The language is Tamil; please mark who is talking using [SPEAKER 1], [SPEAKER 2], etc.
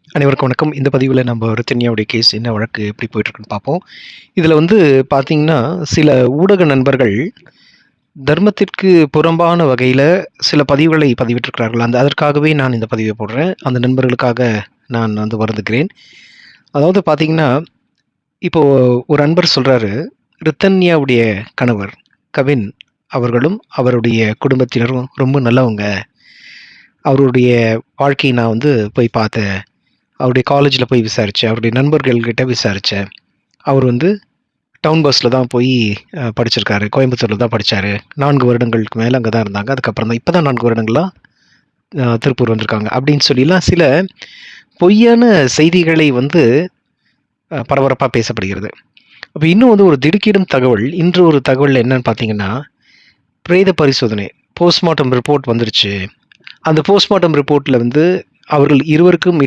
[SPEAKER 1] அனைவருக்கும் வணக்கம். இந்த பதிவுல நம்ம ரித்தன்யாவுடைய கேஸ் என்ன வழக்கு எப்படி போயிட்டுருக்குன்னு பார்ப்போம். இதுல வந்து பார்த்தீங்கன்னா, சில ஊடக நண்பர்கள் தர்மத்திற்கு புறம்பான வகையில சில பதிவுகளை பதிவிட்டிருக்கிறார்கள். அதற்காகவே நான் இந்த பதிவை போடுறேன். அந்த நண்பர்களுக்காக நான் வந்து வருந்துகிறேன். அதாவது பார்த்தீங்கன்னா, இப்போ ஒரு அன்பர் சொல்றாரு, ரித்தன்யாவுடைய கணவர் கவின் அவர்களும், அவருடைய குடும்பத்தினரும் ரொம்ப நல்லவங்க. அவருடைய வாழ்க்கைய நான் வந்து போய் பார்த்தேன். அவருடைய காலேஜ்ல போய் விசாரிச்சேன். அவருடைய நண்பர்கள்கிட்ட விசாரிச்சேன். அவர் வந்து டவுன் பஸ்ல தான் போய் படிச்சிருக்காரு. கோயம்புத்தூர்ல தான் படிச்சாரு. 4 வருடங்களுக்கு மேல அங்க தான் இருந்தாங்க. அதுக்கப்புறம் தான் இப்ப தான் 4 வருடங்களா திருப்பூர் வந்திருக்காங்க. அப்படின்னு சொல்லிலாம் சில பொய்யான செய்திகளை வந்து பரபரப்பா பேசப்படுகிறது. அப்ப இன்னும் வந்து ஒரு திடுக்கிடும் தகவல், இன்று ஒரு தகவல் என்னன்னு பார்த்தீங்கன்னா, பிரேத பரிசோதனை, போஸ்ட்மார்டம் ரிப்போர்ட் வந்துருச்சு. அந்த போஸ்ட்மார்டம் ரிப்போர்ட்ல வந்து அவர்கள் இருவருக்கும்